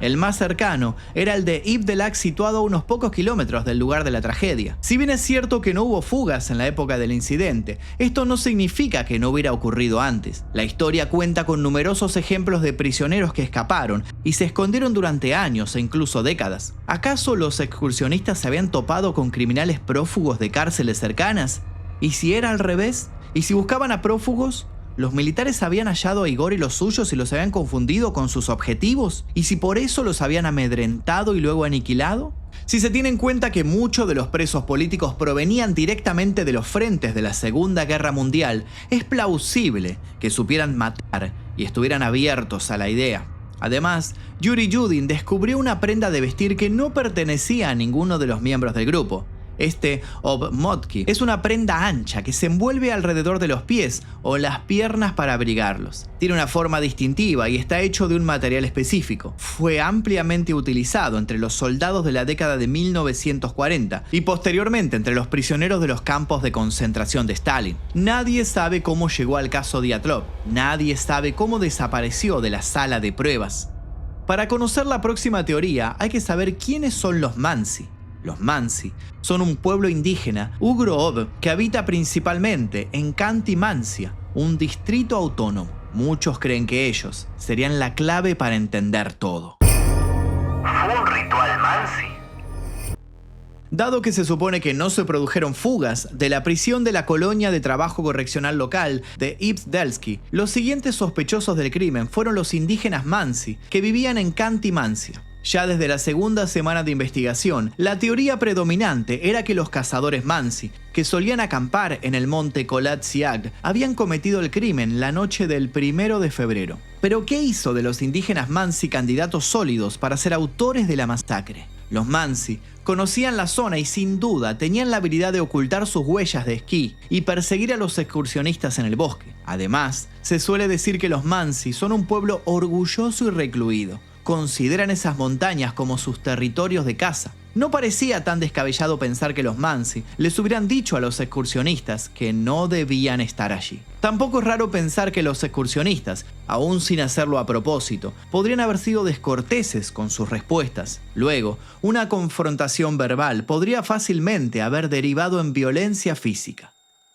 El más cercano era el de Ivdelak, situado a unos pocos kilómetros del lugar de la tragedia. Si bien es cierto que no hubo fugas en la época del incidente, esto no significa que no hubiera ocurrido antes. La historia cuenta con numerosos ejemplos de prisioneros que escaparon y se escondieron durante años e incluso décadas. ¿Acaso los excursionistas se habían topado con criminales prófugos de cárceles cercanas? ¿Y si era al revés? ¿Y si buscaban a prófugos? ¿Los militares habían hallado a Igor y los suyos y los habían confundido con sus objetivos? ¿Y si por eso los habían amedrentado y luego aniquilado? Si se tiene en cuenta que muchos de los presos políticos provenían directamente de los frentes de la Segunda Guerra Mundial, es plausible que supieran matar y estuvieran abiertos a la idea. Además, Yuri Yudin descubrió una prenda de vestir que no pertenecía a ninguno de los miembros del grupo. Este obmotki es una prenda ancha que se envuelve alrededor de los pies o las piernas para abrigarlos. Tiene una forma distintiva y está hecho de un material específico. Fue ampliamente utilizado entre los soldados de la década de 1940 y posteriormente entre los prisioneros de los campos de concentración de Stalin. Nadie sabe cómo llegó al caso Dyatlov. Nadie sabe cómo desapareció de la sala de pruebas. Para conocer la próxima teoría hay que saber quiénes son los Mansi. Los Mansi son un pueblo indígena Ugro-Ob que habita principalmente en Khanty-Mansiysk, un distrito autónomo. Muchos creen que ellos serían la clave para entender todo. ¿Fue un ritual Mansi? Dado que se supone que no se produjeron fugas de la prisión de la colonia de trabajo correccional local de Ibzdelsky, los siguientes sospechosos del crimen fueron los indígenas Mansi que vivían en Khanty-Mansiysk. Ya desde la segunda semana de investigación, la teoría predominante era que los cazadores Mansi, que solían acampar en el monte Kholat-Syakh, habían cometido el crimen la noche del 1 de febrero. Pero ¿qué hizo de los indígenas Mansi candidatos sólidos para ser autores de la masacre? Los Mansi conocían la zona y sin duda tenían la habilidad de ocultar sus huellas de esquí y perseguir a los excursionistas en el bosque. Además, se suele decir que los Mansi son un pueblo orgulloso y recluido. Consideran esas montañas como sus territorios de caza. No parecía tan descabellado pensar que los Mansi les hubieran dicho a los excursionistas que no debían estar allí. Tampoco es raro pensar que los excursionistas, aún sin hacerlo a propósito, podrían haber sido descorteses con sus respuestas. Luego, una confrontación verbal podría fácilmente haber derivado en violencia física.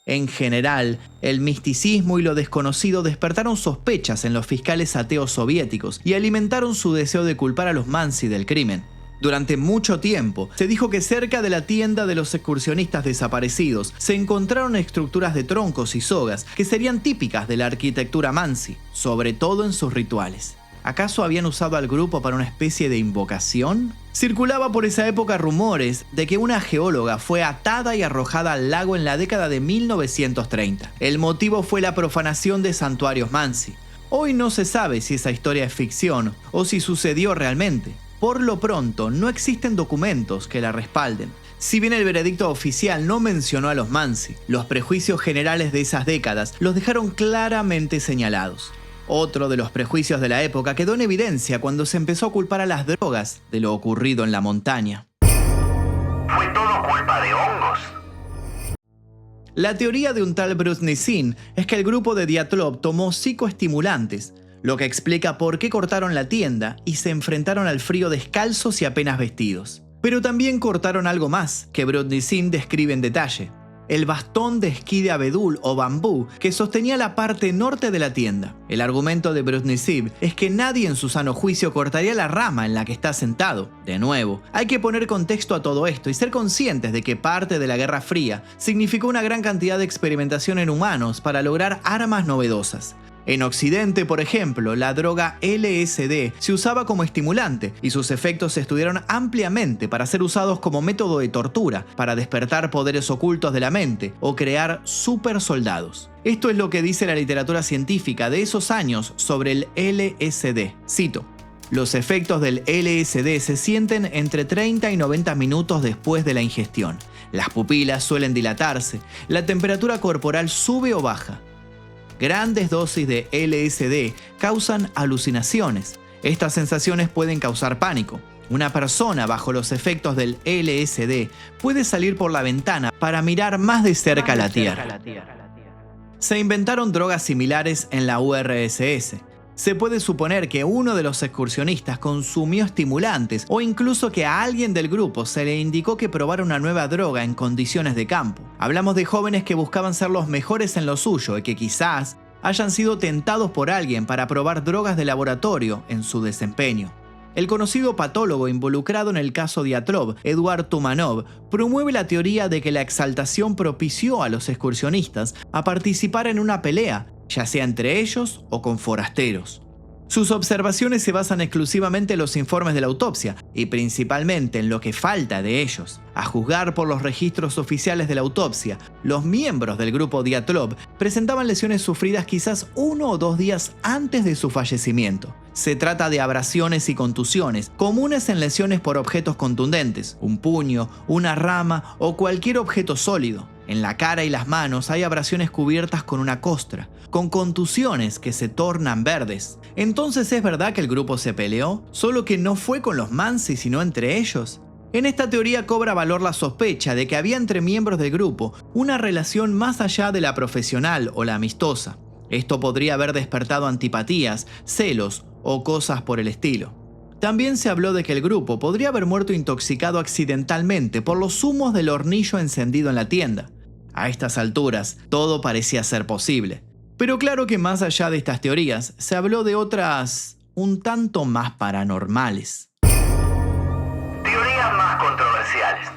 En general, el misticismo y lo desconocido despertaron sospechas en los fiscales ateos soviéticos y alimentaron su deseo de culpar a los Mansi del crimen. Durante mucho tiempo, se dijo que cerca de la tienda de los excursionistas desaparecidos se encontraron estructuras de troncos y sogas que serían típicas de la arquitectura Mansi, sobre todo en sus rituales. ¿Acaso habían usado al grupo para una especie de invocación? Circulaba por esa época rumores de que una geóloga fue atada y arrojada al lago en la década de 1930. El motivo fue la profanación de santuarios Mansi. Hoy no se sabe si esa historia es ficción o si sucedió realmente. Por lo pronto, no existen documentos que la respalden. Si bien el veredicto oficial no mencionó a los Mansi, los prejuicios generales de esas décadas los dejaron claramente señalados. Otro de los prejuicios de la época quedó en evidencia cuando se empezó a culpar a las drogas de lo ocurrido en la montaña. Fue todo culpa de hongos. La teoría de un tal Bruce Nissin es que el grupo de Dyatlov tomó psicoestimulantes, lo que explica por qué cortaron la tienda y se enfrentaron al frío descalzos y apenas vestidos. Pero también cortaron algo más, que Bruce Nissin describe en detalle: el bastón de esquí de abedul o bambú que sostenía la parte norte de la tienda. El argumento de Brusniziv es que nadie en su sano juicio cortaría la rama en la que está sentado. De nuevo, hay que poner contexto a todo esto y ser conscientes de que parte de la Guerra Fría significó una gran cantidad de experimentación en humanos para lograr armas novedosas. En Occidente, por ejemplo, la droga LSD se usaba como estimulante y sus efectos se estudiaron ampliamente para ser usados como método de tortura, para despertar poderes ocultos de la mente o crear supersoldados. Esto es lo que dice la literatura científica de esos años sobre el LSD. Cito: los efectos del LSD se sienten entre 30 y 90 minutos después de la ingestión. Las pupilas suelen dilatarse, la temperatura corporal sube o baja. Grandes dosis de LSD causan alucinaciones. Estas sensaciones pueden causar pánico. Una persona bajo los efectos del LSD puede salir por la ventana para mirar más de cerca la Tierra. Se inventaron drogas similares en la URSS. Se puede suponer que uno de los excursionistas consumió estimulantes o incluso que a alguien del grupo se le indicó que probara una nueva droga en condiciones de campo. Hablamos de jóvenes que buscaban ser los mejores en lo suyo y que quizás hayan sido tentados por alguien para probar drogas de laboratorio en su desempeño. El conocido patólogo involucrado en el caso Dyatlov, Eduard Tumanov, promueve la teoría de que la exaltación propició a los excursionistas a participar en una pelea, ya sea entre ellos o con forasteros. Sus observaciones se basan exclusivamente en los informes de la autopsia y principalmente en lo que falta de ellos. A juzgar por los registros oficiales de la autopsia, los miembros del grupo Dyatlov presentaban lesiones sufridas quizás 1 o 2 días antes de su fallecimiento. Se trata de abrasiones y contusiones, comunes en lesiones por objetos contundentes, un puño, una rama o cualquier objeto sólido. En la cara y las manos hay abrasiones cubiertas con una costra, con contusiones que se tornan verdes. Entonces, ¿es verdad que el grupo se peleó? Solo que no fue con los Mansi, sino entre ellos. En esta teoría cobra valor la sospecha de que había entre miembros del grupo una relación más allá de la profesional o la amistosa. Esto podría haber despertado antipatías, celos o cosas por el estilo. También se habló de que el grupo podría haber muerto intoxicado accidentalmente por los humos del hornillo encendido en la tienda. A estas alturas, todo parecía ser posible. Pero claro que más allá de estas teorías, se habló de otras un tanto más paranormales. Teorías más controversiales.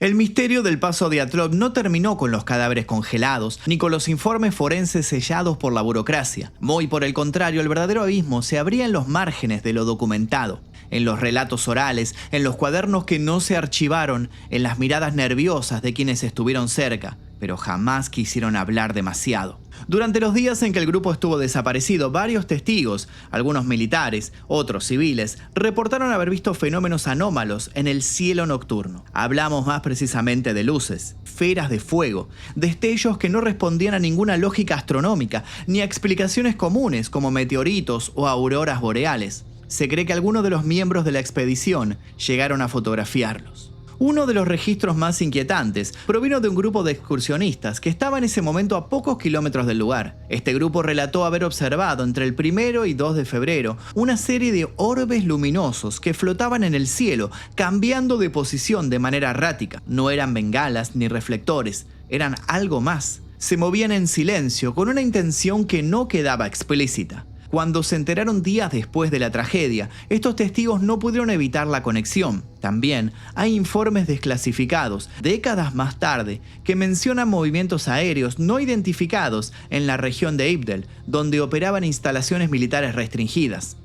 El misterio del paso Dyatlov no terminó con los cadáveres congelados, ni con los informes forenses sellados por la burocracia. Muy por el contrario, el verdadero abismo se abría en los márgenes de lo documentado, en los relatos orales, en los cuadernos que no se archivaron, en las miradas nerviosas de quienes estuvieron cerca, pero jamás quisieron hablar demasiado. Durante los días en que el grupo estuvo desaparecido, varios testigos, algunos militares, otros civiles, reportaron haber visto fenómenos anómalos en el cielo nocturno. Hablamos más precisamente de luces, esferas de fuego, destellos que no respondían a ninguna lógica astronómica, ni a explicaciones comunes como meteoritos o auroras boreales. Se cree que algunos de los miembros de la expedición llegaron a fotografiarlos. Uno de los registros más inquietantes provino de un grupo de excursionistas que estaba en ese momento a pocos kilómetros del lugar. Este grupo relató haber observado entre el 1 y 2 de febrero una serie de orbes luminosos que flotaban en el cielo, cambiando de posición de manera errática. No eran bengalas ni reflectores, eran algo más. Se movían en silencio con una intención que no quedaba explícita. Cuando se enteraron días después de la tragedia, estos testigos no pudieron evitar la conexión. También hay informes desclasificados, décadas más tarde, que mencionan movimientos aéreos no identificados en la región de Ibdel, donde operaban instalaciones militares restringidas.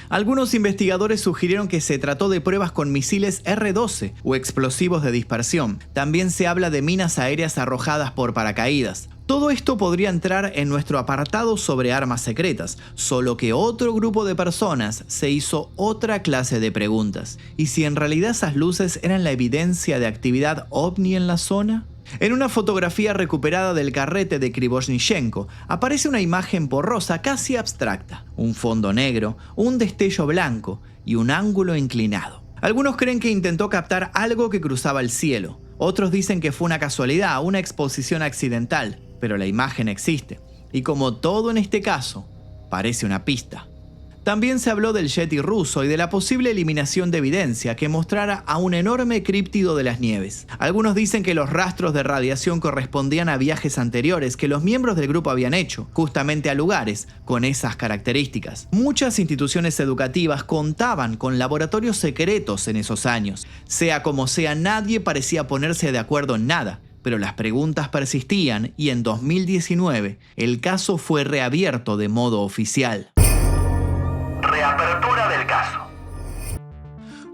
Algunos investigadores sugirieron que se trató de pruebas con misiles R-12 o explosivos de dispersión. También se habla de minas aéreas arrojadas por paracaídas. Todo esto podría entrar en nuestro apartado sobre armas secretas, solo que otro grupo de personas se hizo otra clase de preguntas. ¿Y si en realidad esas luces eran la evidencia de actividad ovni en la zona? En una fotografía recuperada del carrete de Krivoshnichenko aparece una imagen borrosa casi abstracta, un fondo negro, un destello blanco y un ángulo inclinado. Algunos creen que intentó captar algo que cruzaba el cielo, otros dicen que fue una casualidad, una exposición accidental, pero la imagen existe, y como todo en este caso, parece una pista. También se habló del Yeti ruso y de la posible eliminación de evidencia que mostrara a un enorme críptido de las nieves. Algunos dicen que los rastros de radiación correspondían a viajes anteriores que los miembros del grupo habían hecho, justamente a lugares con esas características. Muchas instituciones educativas contaban con laboratorios secretos en esos años. Sea como sea, nadie parecía ponerse de acuerdo en nada. Pero las preguntas persistían y en 2019 el caso fue reabierto de modo oficial. Reapertura del caso.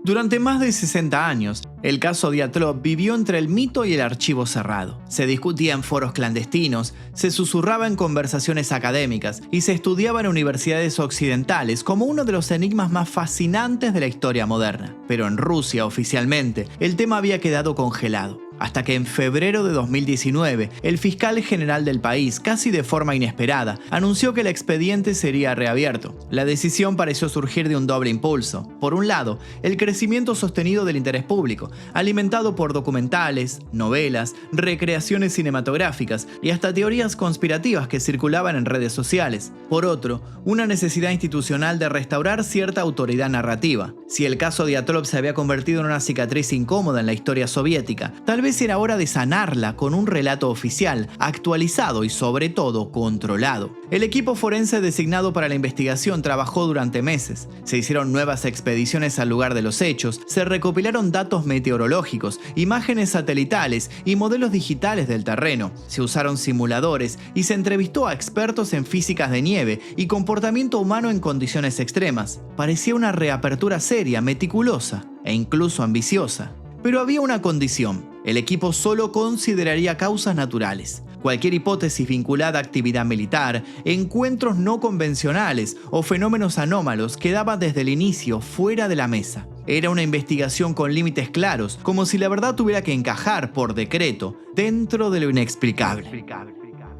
Durante más de 60 años, el caso Dyatlov vivió entre el mito y el archivo cerrado. Se discutía en foros clandestinos, se susurraba en conversaciones académicas y se estudiaba en universidades occidentales como uno de los enigmas más fascinantes de la historia moderna. Pero en Rusia, oficialmente, el tema había quedado congelado. Hasta que en febrero de 2019, el fiscal general del país, casi de forma inesperada, anunció que el expediente sería reabierto. La decisión pareció surgir de un doble impulso. Por un lado, el crecimiento sostenido del interés público, alimentado por documentales, novelas, recreaciones cinematográficas y hasta teorías conspirativas que circulaban en redes sociales. Por otro, una necesidad institucional de restaurar cierta autoridad narrativa. Si el caso Dyatlov se había convertido en una cicatriz incómoda en la historia soviética, tal vez era hora de sanarla con un relato oficial, actualizado y sobre todo controlado. El equipo forense designado para la investigación trabajó durante meses. Se hicieron nuevas expediciones al lugar de los hechos, se recopilaron datos meteorológicos, imágenes satelitales y modelos digitales del terreno. Se usaron simuladores y se entrevistó a expertos en físicas de nieve y comportamiento humano en condiciones extremas. Parecía una reapertura seria, meticulosa e incluso ambiciosa. Pero había una condición: el equipo solo consideraría causas naturales. Cualquier hipótesis vinculada a actividad militar, encuentros no convencionales o fenómenos anómalos quedaba desde el inicio fuera de la mesa. Era una investigación con límites claros, como si la verdad tuviera que encajar por decreto dentro de lo inexplicable.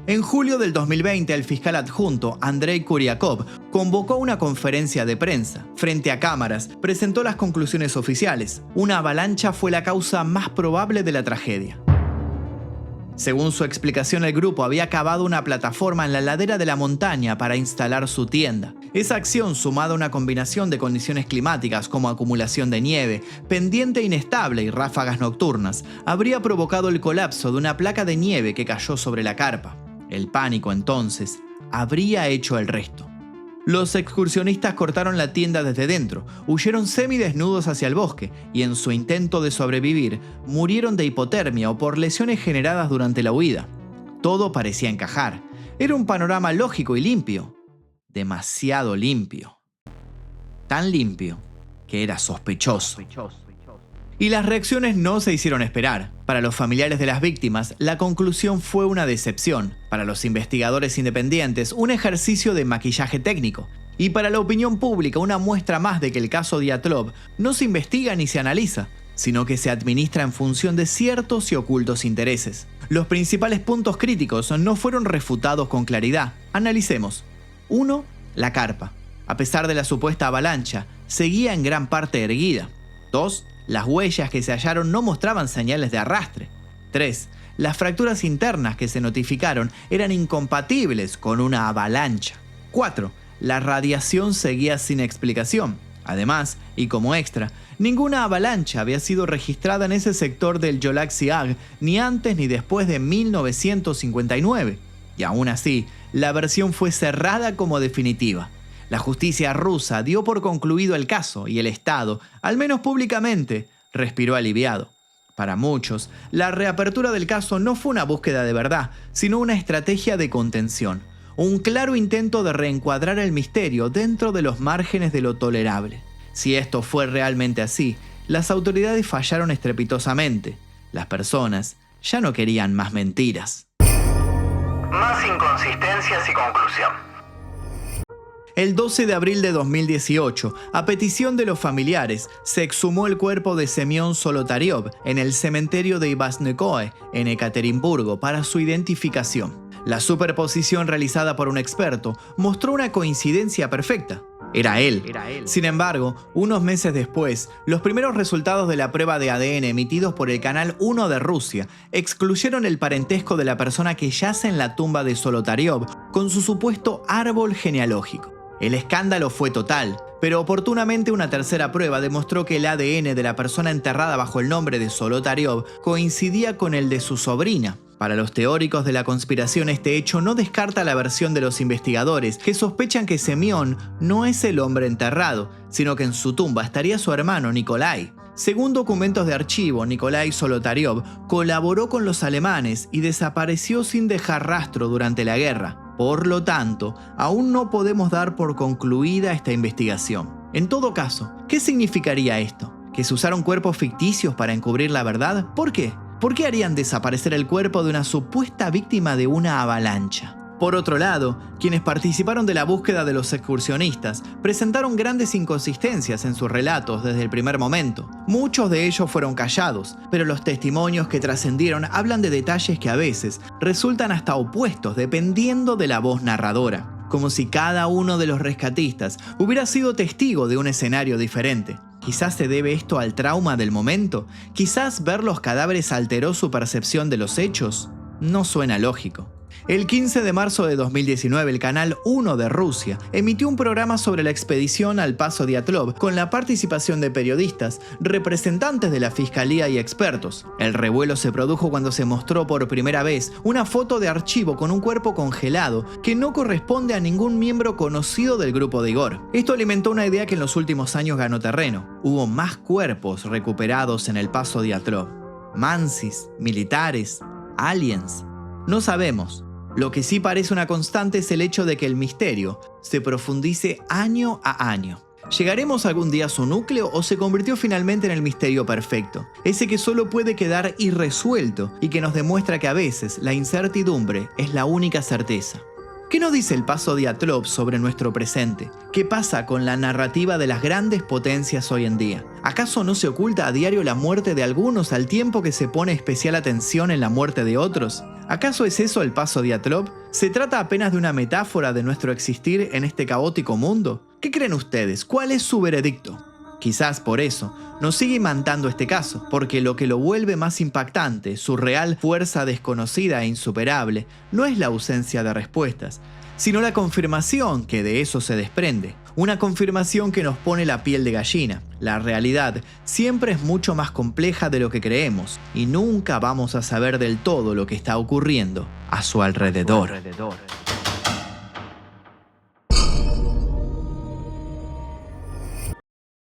En julio del 2020, el fiscal adjunto, Andrei Kuryakov, convocó una conferencia de prensa. Frente a cámaras, presentó las conclusiones oficiales. Una avalancha fue la causa más probable de la tragedia. Según su explicación, el grupo había cavado una plataforma en la ladera de la montaña para instalar su tienda. Esa acción, sumada a una combinación de condiciones climáticas como acumulación de nieve, pendiente inestable y ráfagas nocturnas, habría provocado el colapso de una placa de nieve que cayó sobre la carpa. El pánico, entonces, habría hecho el resto. Los excursionistas cortaron la tienda desde dentro, huyeron semidesnudos hacia el bosque y en su intento de sobrevivir, murieron de hipotermia o por lesiones generadas durante la huida. Todo parecía encajar. Era un panorama lógico y limpio. Demasiado limpio. Tan limpio que era sospechoso. Y las reacciones no se hicieron esperar. Para los familiares de las víctimas, la conclusión fue una decepción. Para los investigadores independientes, un ejercicio de maquillaje técnico. Y para la opinión pública, una muestra más de que el caso Dyatlov no se investiga ni se analiza, sino que se administra en función de ciertos y ocultos intereses. Los principales puntos críticos no fueron refutados con claridad. Analicemos. 1. La carpa. A pesar de la supuesta avalancha, seguía en gran parte erguida. 2. Las huellas que se hallaron no mostraban señales de arrastre. 3. Las fracturas internas que se notificaron eran incompatibles con una avalancha. 4. La radiación seguía sin explicación. Además, y como extra, ninguna avalancha había sido registrada en ese sector del Yolaxiag ni antes ni después de 1959. Y aún así, la versión fue cerrada como definitiva. La justicia rusa dio por concluido el caso y el Estado, al menos públicamente, respiró aliviado. Para muchos, la reapertura del caso no fue una búsqueda de verdad, sino una estrategia de contención. un claro intento de reencuadrar el misterio dentro de los márgenes de lo tolerable. Si esto fue realmente así, las autoridades fallaron estrepitosamente. Las personas ya no querían más mentiras. Más inconsistencias y conclusión. El 12 de abril de 2018, a petición de los familiares, se exhumó el cuerpo de Semión Zolotaryov en el cementerio de Ivasnekoe, en Ekaterimburgo, para su identificación. La superposición realizada por un experto mostró una coincidencia perfecta. Era él. Sin embargo, unos meses después, los primeros resultados de la prueba de ADN emitidos por el Canal 1 de Rusia excluyeron el parentesco de la persona que yace en la tumba de Zolotaryov con su supuesto árbol genealógico. El escándalo fue total, pero oportunamente una tercera prueba demostró que el ADN de la persona enterrada bajo el nombre de Zolotaryov coincidía con el de su sobrina. Para los teóricos de la conspiración, este hecho no descarta la versión de los investigadores, que sospechan que Semión no es el hombre enterrado, sino que en su tumba estaría su hermano Nikolai. Según documentos de archivo, Nikolai Zolotaryov colaboró con los alemanes y desapareció sin dejar rastro durante la guerra. Por lo tanto, aún no podemos dar por concluida esta investigación. En todo caso, ¿qué significaría esto? ¿Que se usaron cuerpos ficticios para encubrir la verdad? ¿Por qué? ¿Por qué harían desaparecer el cuerpo de una supuesta víctima de una avalancha? Por otro lado, quienes participaron de la búsqueda de los excursionistas presentaron grandes inconsistencias en sus relatos desde el primer momento. Muchos de ellos fueron callados, pero los testimonios que trascendieron hablan de detalles que a veces resultan hasta opuestos dependiendo de la voz narradora, como si cada uno de los rescatistas hubiera sido testigo de un escenario diferente. Quizás se debe esto al trauma del momento, quizás ver los cadáveres alteró su percepción de los hechos. No suena lógico. El 15 de marzo de 2019, el Canal 1 de Rusia emitió un programa sobre la expedición al Paso Diatlov con la participación de periodistas, representantes de la fiscalía y expertos. El revuelo se produjo cuando se mostró por primera vez una foto de archivo con un cuerpo congelado que no corresponde a ningún miembro conocido del grupo de Igor. Esto alimentó una idea que en los últimos años ganó terreno. Hubo más cuerpos recuperados en el Paso Diatlov. Mansis, militares, aliens. No sabemos. Lo que sí parece una constante es el hecho de que el misterio se profundice año a año. ¿Llegaremos algún día a su núcleo o se convirtió finalmente en el misterio perfecto? Ese que solo puede quedar irresuelto y que nos demuestra que a veces la incertidumbre es la única certeza. ¿Qué nos dice el Paso Diatlov sobre nuestro presente? ¿Qué pasa con la narrativa de las grandes potencias hoy en día? ¿Acaso no se oculta a diario la muerte de algunos al tiempo que se pone especial atención en la muerte de otros? ¿Acaso es eso el Paso Diatlov? ¿Se trata apenas de una metáfora de nuestro existir en este caótico mundo? ¿Qué creen ustedes? ¿Cuál es su veredicto? Quizás por eso nos sigue imantando este caso, porque lo que lo vuelve más impactante, su real fuerza desconocida e insuperable, no es la ausencia de respuestas, sino la confirmación que de eso se desprende. Una confirmación que nos pone la piel de gallina. La realidad siempre es mucho más compleja de lo que creemos y nunca vamos a saber del todo lo que está ocurriendo a su alrededor.